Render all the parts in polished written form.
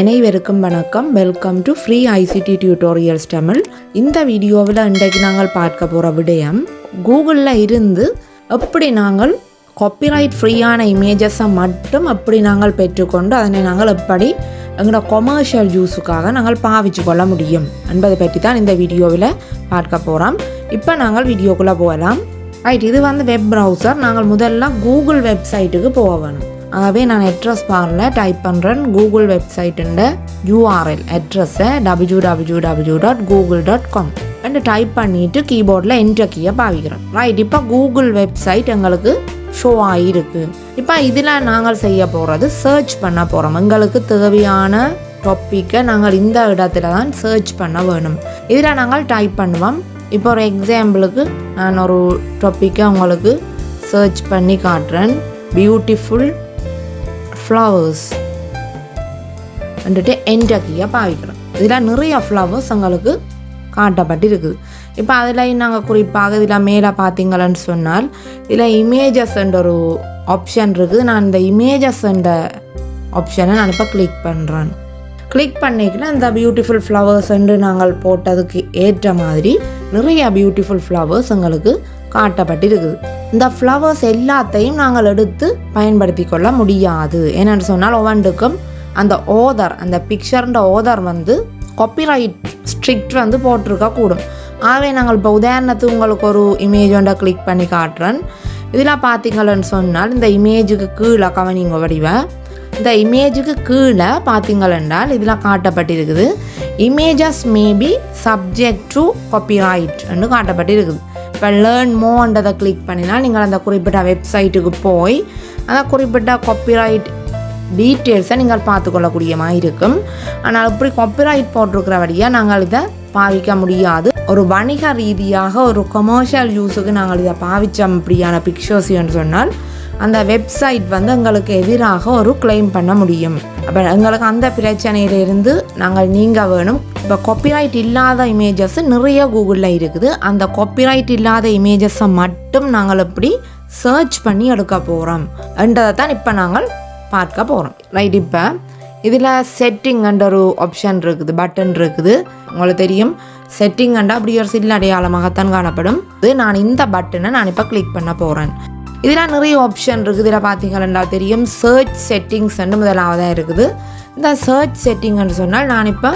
அனைவருக்கும் வணக்கம். Welcome to free ICT Tutorials Tamil. இந்த வீடியோவில் இன்றைக்கு நாங்கள் பார்க்க போகிற விடயம், கூகுளில் இருந்து எப்படி நாங்கள் காப்பிரைட் ஃப்ரீயான இமேஜஸை மட்டும் எப்படி நாங்கள் பெற்றுக்கொண்டு அதனை நாங்கள் எப்படி எங்களோட கொமர்ஷியல் யூஸுக்காக நாங்கள் பாவிச்சு கொள்ள முடியும் என்பதை பற்றி தான் இந்த வீடியோவில் பார்க்க போகிறோம். இப்போ நாங்கள் வீடியோக்குள்ளே போகலாம். ரைட், இது வெப் ப்ரௌசர். நாங்கள் முதல்ல கூகுள் வெப்சைட்டுக்கு போக வேணும். ஆகவே நான் அட்ரஸ் பாரில் டைப் பண்ணுறேன். கூகுள் வெப்சைட்டுன்ற URL அட்ரஸை www.google.com என்று டைப் பண்ணிவிட்டு கீபோர்டில் என்டர் கீயை பாவிக்கிறேன். ரைட், இப்போ கூகுள் வெப்சைட் எங்களுக்கு ஷோ ஆகிருக்கு. இப்போ இதில் நாங்கள் செய்ய போகிறது சர்ச் பண்ண போகிறோம். எங்களுக்கு தேவையான டாப்பிக்கை நாங்கள் இந்த இடத்துல தான் சர்ச் பண்ண வேணும். இதில் நாங்கள் டைப் பண்ணுவோம். இப்போ ஒரு எக்ஸாம்பிளுக்கு நான் ஒரு டாப்பிக்கை உங்களுக்கு சர்ச் பண்ணி காட்டுறேன். பியூட்டிஃபுல் ஃப்ளவர்ஸ் வந்துட்டு என்டர் கீயை பாவிக்கிறோம். இதில் நிறைய ஃப்ளவர்ஸ் எங்களுக்கு காட்டப்பட்டு இருக்குது. இப்போ அதில் நாங்கள் குறிப்பாக இதில் மேலே பார்த்தீங்களன்னு சொன்னால் இதில் இமேஜஸ் என்ற ஒரு ஆப்ஷன் இருக்குது. நான் இந்த இமேஜஸ் என்ற ஆப்ஷனை நான் இப்போ கிளிக் பண்ணுறேன். கிளிக் பண்ணிக்கிட்டு இந்த பியூட்டிஃபுல் ஃப்ளவர்ஸ் என்று நாங்கள் போட்டதுக்கு ஏற்ற மாதிரி நிறைய பியூட்டிஃபுல் ஃப்ளவர்ஸ் எங்களுக்கு காட்டப்பட்டு இருக்குது. இந்த ஃப்ளவர்ஸ் எல்லாத்தையும் நாங்கள் எடுத்து பயன்படுத்தி கொள்ள முடியாது. என்னென்னு சொன்னால் ஒவ்வொன்றுக்கும் அந்த ஓதர், அந்த பிக்சர்ன்ற ஓதர் காப்பிரைட் ஸ்ட்ரிக்ட் போட்டிருக்க கூடும். ஆகவே நாங்கள் இப்போ உதாரணத்துக்கு உங்களுக்கு ஒரு இமேஜ் ஒன்றை கிளிக் பண்ணி காட்டுறேன். இதில் பார்த்தீங்கன்னு சொன்னால் இந்த இமேஜுக்கு கீழே கவனிங்க வடிவை, இந்த இமேஜுக்கு கீழே பார்த்தீங்களென்றால் இதில் காட்டப்பட்டிருக்குது images maybe subject to copyright என்று காட்டப்பட்டிருக்குது. இப்போ லேர்ன் மோன்றதை கிளிக் பண்ணினால் நீங்கள் அந்த குறிப்பிட்ட வெப்சைட்டுக்கு போய் அந்த குறிப்பிட்ட காப்பிரைட் டீட்டெயில்ஸை நீங்கள் பார்த்துக்கொள்ளக்கூடிய மாதிரி இருக்கும். ஆனால் இப்படி காப்பிரைட் போட்டிருக்கிறபடியாக நாங்கள் இதை பாவிக்க முடியாது. ஒரு வணிக ரீதியாக ஒரு கொமர்ஷியல் யூஸுக்கு நாங்கள் இதை பாவித்தோம் அப்படியான பிக்சர்ஸ் என்று சொன்னால் அந்த வெப்சைட் எங்களுக்கு எதிராக ஒரு கிளைம் பண்ண முடியும். அப்போ எங்களுக்கு அந்த பிரச்சனையிலிருந்து நாங்கள் நீங்க வேணும். இப்போ காப்பிரைட் இல்லாத இமேஜஸ் நிறைய கூகுளில் இருக்குது. அந்த காப்பிரைட் இல்லாத இமேஜஸை மட்டும் நாங்கள் எப்படி சர்ச் பண்ணி எடுக்க போகிறோம் என்றதை தான் இப்போ நாங்கள் பார்க்க போகிறோம். ரைட், இப்போ இதில் செட்டிங் என்ற ஒரு ஆப்ஷன் இருக்குது, பட்டன் இருக்குது. உங்களுக்கு தெரியும் செட்டிங் என்ற அப்படி ஒரு சில அடையாளமாகத்தான் காணப்படும். நான் இந்த பட்டனை நான் இப்போ கிளிக் பண்ண போகிறேன். இதில் நிறைய ஆப்ஷன் இருக்குது. இதில் பார்த்தீங்கன்னா தெரியும் சர்ச் செட்டிங்ஸ் முதலாவதாக இருக்குது. இந்த சர்ச் செட்டிங்னு சொன்னால் நான் இப்போ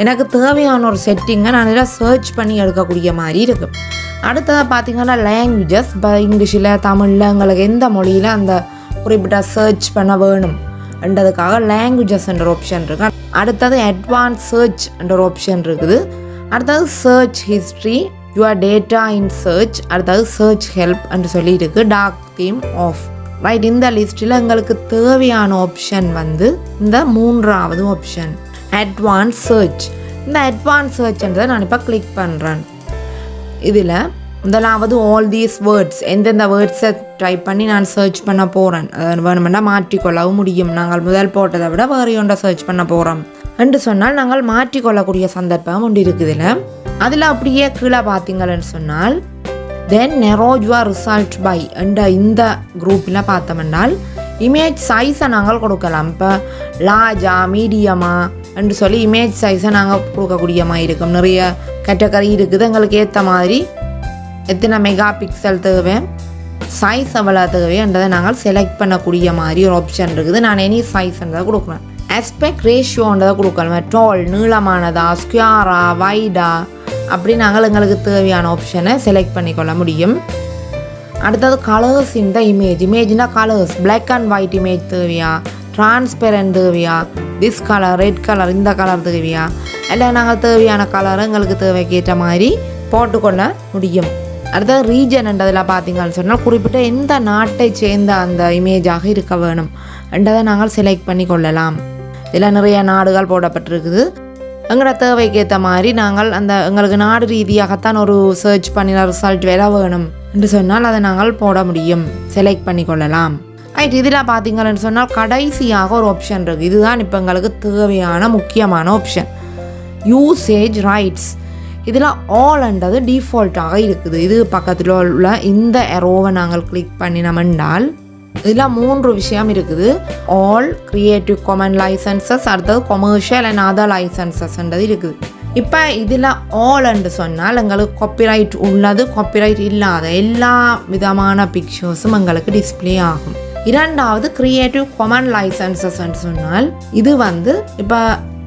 எனக்கு தேவையான ஒரு செட்டிங்கை நான் இதில் சர்ச் பண்ணி எடுக்கக்கூடிய மாதிரி இருக்குது. அடுத்ததாக பார்த்தீங்கன்னா லாங்குவேஜஸ், இப்போ இங்கிலீஷில், தமிழில், எங்களுக்கு எந்த மொழியில் அந்த குறிப்பிட்ட சர்ச் பண்ண வேணும் என்றதுக்காக லாங்குவேஜஸ் என்ற ஒரு ஆப்ஷன் இருக்குது. அடுத்தது அட்வான்ஸ் சர்ச் என்ற ஒரு ஆப்ஷன் இருக்குது. அடுத்தது search history, your data in search, அடுத்தது சர்ச் ஹெல்ப் என்று சொல்லி இருக்குது. Dark theme of. ரைட், இந்த லிஸ்ட்டில் எங்களுக்கு தேவையான ஆப்ஷன் இந்த மூன்றாவது ஆப்ஷன் அட்வான்ஸ் சர்ச். இந்த அட்வான்ஸ் சர்ச்ன்றதை நான் இப்போ கிளிக் பண்ணுறேன். இதில் முதலாவது ஆல் தீஸ் வேர்ட்ஸ், எந்தெந்த வேர்ட்ஸை டைப் பண்ணி நான் சர்ச் பண்ண போகிறேன். அதை வேணுமெண்டா மாற்றிக்கொள்ளவும் முடியும். நாங்கள் முதல் போட்டதை விட வேறு ஒன்றை சர்ச் பண்ண போகிறோம் என்று சொன்னால் நாங்கள் மாற்றிக்கொள்ளக்கூடிய சந்தர்ப்பம் ஒன்று இருக்குதுல. அதில் அப்படியே கீழே பார்த்தீங்கன்னு சொன்னால் தென் நெரோ யுவர் ரிசல்ட் பை என்ற இந்த குரூப்பில் பார்த்தோம்னால் இமேஜ் சைஸை நாங்கள் கொடுக்கலாம். இப்போ லார்ஜா, மீடியமா என்று சொல்லி இமேஜ் சைஸை நாங்கள் கொடுக்கக்கூடிய மாதிரி இருக்கும். நிறைய கேட்டகரி இருக்குது. எங்களுக்கு ஏற்ற மாதிரி எத்தனை மெகா பிக்சல் தேவை, சைஸ் எவ்வளோ தேவைன்றதை நாங்கள் செலக்ட் பண்ணக்கூடிய மாதிரி ஒரு ஆப்ஷன் இருக்குது. நான் எனி சைஸ்ன்றதை கொடுக்குறேன். ஆஸ்பெக்ட் ரேஷியோன்றதை கொடுக்கலாம். டால், நீளமானதா, ஸ்கொயரா, வைடா, அப்படி நாங்கள் எங்களுக்கு தேவையான ஆப்ஷனை செலக்ட் பண்ணிக்கொள்ள முடியும். அடுத்தது கலர்ஸ் இந்த இமேஜ்னா colours, black and white image தேவையா, டிரான்ஸ்பெரண்ட் தேவையா, திஸ் கலர், ரெட் கலர், இந்த கலர் தேவையா, இல்லை நாங்கள் தேவையான கலரை எங்களுக்கு தேவைக்கேற்ற மாதிரி போட்டுக்கொள்ள முடியும். அடுத்தது ரீஜன் என்றதில் பார்த்தீங்கன்னு சொன்னால் குறிப்பிட்ட எந்த நாட்டை சேர்ந்த அந்த இமேஜாக இருக்க வேணும் என்றதை நாங்கள் செலக்ட் பண்ணி கொள்ளலாம். இதில் நிறைய நாடுகள் போடப்பட்டிருக்குது. எங்களோட தேவைக்கேற்ற மாதிரி நாங்கள் அந்த எங்களுக்கு நாடு ரீதியாகத்தான் ஒரு சர்ச் பண்ணின ரிசல்ட் வேலை வேணும் என்று சொன்னால் அதை நாங்கள் போட முடியும், செலக்ட் பண்ணி கொள்ளலாம். ரைட், இதில் பார்த்தீங்கன்னு சொன்னால் கடைசியாக ஒரு ஆப்ஷன் இருக்குது. இதுதான் இப்போ எங்களுக்கு தேவையான முக்கியமான ஆப்ஷன், யூசேஜ் ரைட்ஸ். இதில் ஆல்ன்றது டிஃபால்ட்டாக இருக்குது. இது பக்கத்தில் உள்ள இந்த எரோவை நாங்கள் கிளிக் பண்ணினோம்னால் இதில் 3 விஷயம் இருக்குது. ஆல் கிரியேட்டிவ் காமன் லைசன்சஸ், அடுத்தது கொமர்ஷியல் அண்ட் அதர் லைசன்சஸ்ன்றது இருக்குது. இப்போ இதில் ஆல்ன்னு சொன்னால் எங்களுக்கு காப்பிரைட் உள்ளது காப்பிரைட் இல்லாத எல்லா விதமான பிக்சர்ஸும் எங்களுக்கு டிஸ்பிளே ஆகும். இரண்டாவது கிரியேட்டிவ் காமன் லைசன்சஸ்ன்னு சொன்னால் இது இப்போ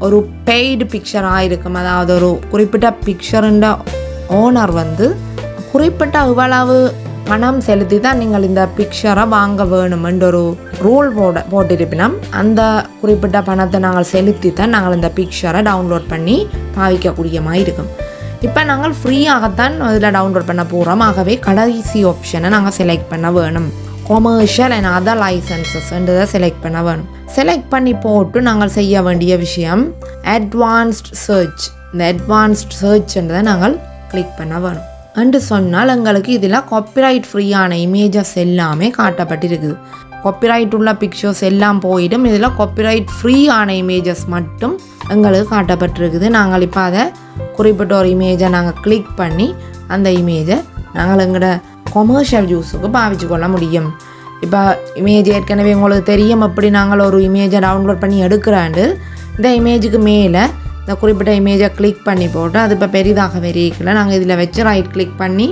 ஒரு பெய்டு பிக்சராக இருக்கும். அதாவது ஒரு குறிப்பிட்ட பிக்சருன்ற ஓனர் குறிப்பிட்ட இவ்வளவு பணம் செலுத்தி தான் நீங்கள் இந்த பிக்சரை வாங்க வேணுமென்ற ஒரு ரூல் போட்டிருப்பினோம். அந்த குறிப்பிட்ட பணத்தை நாங்கள் செலுத்தி தான் நாங்கள் இந்த பிக்சரை டவுன்லோட் பண்ணி பாவிக்கக்கூடிய மாதிரி இருக்கும். இப்போ நாங்கள் ஃப்ரீயாகத்தான் அதில் டவுன்லோட் பண்ண போகிறோம். ஆகவே கடைசி ஆப்ஷனை நாங்கள் செலக்ட் பண்ண வேணும். கொமர்ஷியல் அண்ட் அதர் லைசன்சஸ்ன்றதை செலக்ட் பண்ண வேணும். செலக்ட் பண்ணி போட்டு நாங்கள் செய்ய வேண்டிய விஷயம் அட்வான்ஸ்ட் சர்ச். இந்த அட்வான்ஸ்ட் சர்ச்ன்றதை நாங்கள் கிளிக் பண்ண வேணும். என்று சொன்னால் எங்களுக்கு இதில் காப்பிரைட் ஃப்ரீயான இமேஜஸ் எல்லாமே காட்டப்பட்டிருக்குது. காப்பிரைட் உள்ள பிக்சர்ஸ் எல்லாம் போயிடும். இதில் காப்பிரைட் ஃப்ரீயான இமேஜஸ் மட்டும் எங்களுக்கு காட்டப்பட்டிருக்குது. நாங்கள் இப்போ அதை குறிப்பிட்ட ஒரு இமேஜை நாங்கள் கிளிக் பண்ணி அந்த இமேஜை நாங்கள் எங்களோட கொமர்ஷியல் யூஸுக்கு பாவிச்சு கொள்ள முடியும். இப்போ இமேஜ் ஏற்கனவே உங்களுக்கு தெரியும் எப்படி நாங்கள் ஒரு இமேஜை டவுன்லோட் பண்ணி எடுக்கிறாண்டு இந்த இமேஜுக்கு மேலே இந்த குறிப்பிட்ட இமேஜை கிளிக் பண்ணி போட்டு அது இப்போ பெரிதாக வெறிக்கல நாங்கள் இதில் வச்சு ரைட் கிளிக் பண்ணி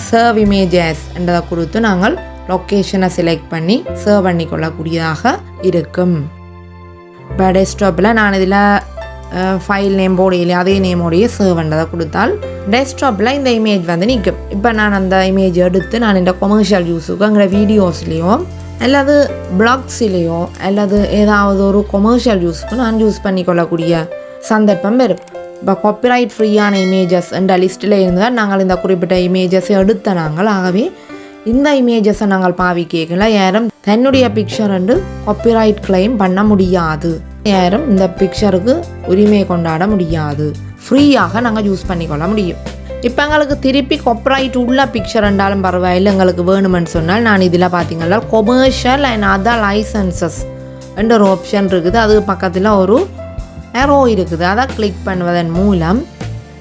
சர்வ் இமேஜஸ் என்றதை கொடுத்து நாங்கள் லொக்கேஷனை செலக்ட் பண்ணி சர்வ் பண்ணி கொள்ளக்கூடியதாக இருக்கும். இப்போ டெஸ்க்டாப்பில் நான் இதில் ஃபைல் நேம் போடையிலே அதே நேமோடைய சர்வ் பண்ணுறதை கொடுத்தால் டெஸ்க்டாப்பில் இந்த இமேஜ் நிற்கும். இப்போ நான் அந்த இமேஜ் எடுத்து நான் இந்த கொமர்ஷியல் யூஸுக்கு அங்கே வீடியோஸ்லேயோ அல்லது பிளாக்ஸ்லேயோ அல்லது ஏதாவது ஒரு கொமர்ஷியல் யூஸுக்கு நான் யூஸ் பண்ணி கொள்ளக்கூடிய சந்தர்ப்பம் வரும். இப்போ காப்பிரைட் ஃப்ரீயான இமேஜஸ் என்ற லிஸ்ட்டில் இருந்தால் நாங்கள் இந்த குறிப்பிட்ட இமேஜஸை எடுத்த நாங்கள். ஆகவே இந்த இமேஜஸை நாங்கள் பாவிக்கல யாரும் தன்னுடைய பிக்சர் என்று காப்பிரைட் கிளைம் பண்ண முடியாது. யாரும் இந்த பிக்சருக்கு உரிமை கொண்டாட முடியாது. ஃப்ரீயாக நாங்கள் யூஸ் பண்ணிக்கொள்ள முடியும். இப்போ எங்களுக்கு திருப்பி காப்பிரைட் உள்ள பிக்சர் என்றாலும் பரவாயில்லை எங்களுக்கு வேணுமென்னு சொன்னால் நான் இதில் பார்த்தீங்கன்னா கொமர்ஷியல் அண்ட் அதர் லைசன்சஸ் என்ற ஒரு ஆப்ஷன் இருக்குது. அது பக்கத்தில் ஒரு ஏரோ இருக்குது. அதை கிளிக் பண்ணுவதன் மூலம்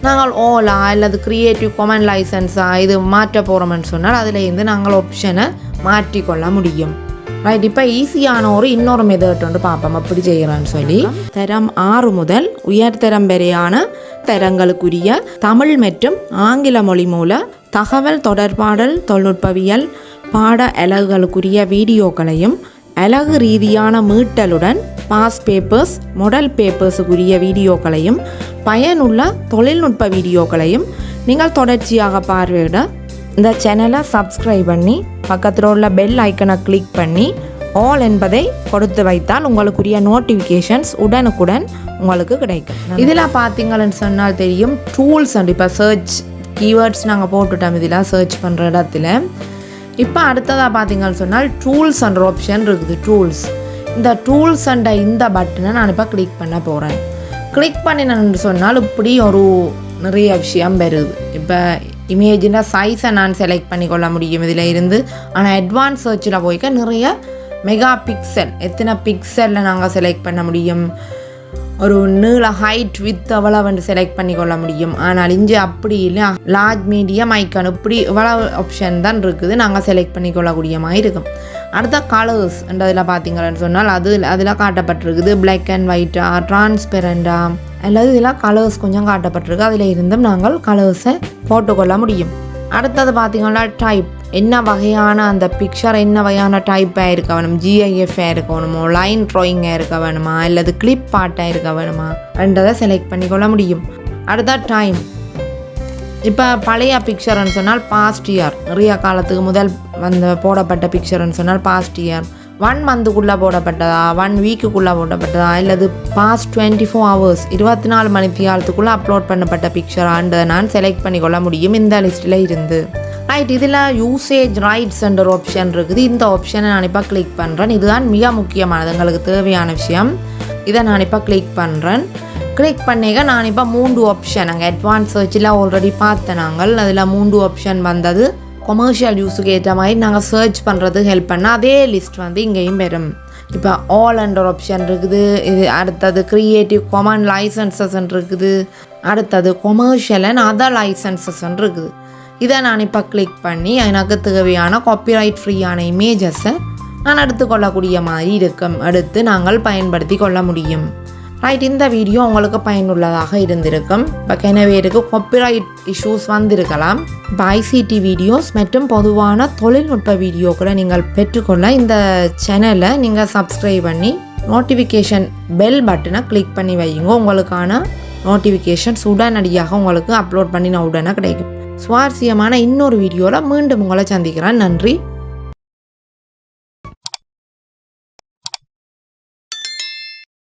நாங்கள் ஓலா அல்லது கிரியேட்டிவ் காமன் லைசன்ஸாக இது மாற்ற போகிறோம்னு சொன்னால் அதிலேருந்து நாங்கள் ஆப்ஷனை மாற்றிக்கொள்ள முடியும். ரைட். இப்போ ஈஸியான இன்னொரு மெத்தட் பார்ப்போம் எப்படி செய்கிறோன்னு சொல்லி. தரம் 6 முதல் உயர்தரம் வரையான தரங்களுக்குரிய தமிழ் மற்றும் ஆங்கில மொழி மூல தகவல் தொடர்பாடல் தொழில்நுட்பவியல் பாட அலகுகளுக்குரிய வீடியோக்களையும் அலகு ரீதியான மீட்டலுடன் பாஸ் பேப்பர்ஸ் மாடல் பேப்பர்ஸுக்குரிய வீடியோக்களையும் பயனுள்ள தொழில்நுட்ப வீடியோக்களையும் நீங்கள் தொடர்ச்சியாக பார்வையிட இந்த சேனலை சப்ஸ்கிரைப் பண்ணி பக்கத்தில் உள்ள பெல் ஐக்கனை கிளிக் பண்ணி ஆல் என்பதை கொடுத்து வைத்தால் உங்களுக்குரிய நோட்டிஃபிகேஷன்ஸ் உடனுக்குடன் உங்களுக்கு கிடைக்கும். இதில் பார்த்தீங்கன்னு சொன்னால் தெரியும் டூல்ஸ் அண்ட் இப்போ சர்ச் கீவேர்ட்ஸ் நாங்கள் போட்டுட்டோம் இதில் சர்ச் பண்ணுற இடத்துல. இப்போ அடுத்ததாக பார்த்தீங்கன்னு சொன்னால் டூல்ஸ் அண்ட் ஆப்ஷன் இருக்குது. டூல்ஸ் இந்த டூல்ஸ் அண்ட் இந்த பட்டனை நான் இப்போ கிளிக் பண்ண போகிறேன். கிளிக் பண்ணினேன்னு சொன்னால் இப்படி ஒரு நிறைய விஷயம் வருது. இப்போ இமேஜின் சைஸை நான் செலக்ட் பண்ணி கொள்ள முடியும் இதில் இருந்து. ஆனால் அட்வான்ஸ் சர்ச்சில் போய்க்க நிறைய மெகா பிக்சல் எத்தனை பிக்சலில் நாங்கள் செலக்ட் பண்ண முடியும். ஒரு நீள ஹைட் வித் எவ்வளவு செலக்ட் பண்ணி கொள்ள முடியும். ஆனால் இங்கே அப்படி இல்லை. லார்ஜ் மீடியம் ஐக்கான் இப்படி இவ்வளவு ஆப்ஷன் தான் இருக்குது. நாங்கள் செலக்ட் பண்ணி கொள்ளக்கூடிய மாதிரி இருக்கும். அடுத்த கலர்ஸ் என்றதில் பார்த்தீங்கன்னு சொன்னால் அதில் காட்டப்பட்டிருக்குது பிளாக் அண்ட் ஒயிட்டா டிரான்ஸ்பெரண்டா அல்லது இதில் கலர்ஸ் கொஞ்சம் காட்டப்பட்டிருக்கு. அதில் இருந்தும் நாங்கள் கலர்ஸை போட்டுக்கொள்ள முடியும். அடுத்தது பார்த்தீங்கன்னா டைப் என்ன வகையான அந்த பிக்சர் என்ன வகையான டைப்பாக இருக்க வேணும். ஜிஐஎஃபாக இருக்க வேணுமோ லைன் ட்ராயிங்காக இருக்க வேணுமா அல்லது கிளிப் பாட்டாக இருக்க வேணுமா என்றதை செலக்ட் பண்ணிக்கொள்ள முடியும். அடுத்த டைம் இப்போ பழைய பிக்சர்னு சொன்னால் பாஸ்ட் இயர் நிறைய காலத்துக்கு முதல் போடப்பட்ட பிக்சர்னு சொன்னால் பாஸ்ட் இயர் 1 மந்த்துக்குள்ளே போடப்பட்டதா 1 வீக்குக்குள்ளே போடப்பட்டதா அல்லது பாஸ்ட் 24 ஹவர்ஸ் 24 மணி நேரத்துக்குள்ளே அப்லோட் பண்ணப்பட்ட பிக்சரான்றதை நான் செலக்ட் பண்ணிக்கொள்ள முடியும் இந்த லிஸ்ட்டில் இருந்து. ரைட். இதில் யூசேஜ் ரைட்ஸ் என்ற ஒரு ஆப்ஷன் இருக்குது. இந்த ஆப்ஷனை நான் இப்போ கிளிக் பண்ணுறேன். இதுதான் மிக முக்கியமானது எங்களுக்கு தேவையான விஷயம். இதை நான் இப்போ கிளிக் பண்ணுறேன். கிளிக் பண்ணிக்க நான் இப்போ 3 ஆப்ஷன் அங்கே அட்வான்ஸ் சர்ச்சில் ஆல்ரெடி பார்த்தேன். நாங்கள் அதில் 3 ஆப்ஷன் வந்தது. கொமர்ஷியல் யூஸுக்கு ஏற்ற மாதிரி நாங்கள் சர்ச் பண்ணுறதுக்கு ஹெல்ப் பண்ணால் அதே லிஸ்ட் இங்கேயும் வரும். இப்போ ஆல் என்ற ஆப்ஷன் இருக்குது. இது அடுத்தது கிரியேட்டிவ் காமன் லைசன்சஸ் இருக்குது. அடுத்தது கொமர்ஷியல் அண்ட் அதர் லைசன்சஸ் இருக்குது. இதை நான் இப்போ கிளிக் பண்ணி எனக்கு தேவையான காப்பிரைட் ஃப்ரீயான இமேஜஸை நான் எடுத்துக்கொள்ளக்கூடிய மாதிரி இருக்கும், எடுத்து நாங்கள் பயன்படுத்தி கொள்ள முடியும். ரைட், இந்த வீடியோ உங்களுக்கு பயனுள்ளதாக இருந்திருக்கும். இப்போ கிணவேருக்கு காப்பிரைட் இஷ்யூஸ் வந்திருக்கலாம். இப்போ ஐசிடி வீடியோஸ் மற்றும் பொதுவான தொழில்நுட்ப வீடியோக்களை நீங்கள் பெற்றுக்கொள்ள இந்த சேனலை நீங்கள் சப்ஸ்கிரைப் பண்ணி நோட்டிஃபிகேஷன் பெல் பட்டனை கிளிக் பண்ணி வையுங்க. உங்களுக்கான நோட்டிஃபிகேஷன்ஸ் உடனடியாக உங்களுக்கு அப்லோட் பண்ணின உடனே கிடைக்கும். சுவாரஸ்யமான இன்னொரு வீடியோவில் மீண்டும் உங்களை சந்திக்கிறேன். நன்றி.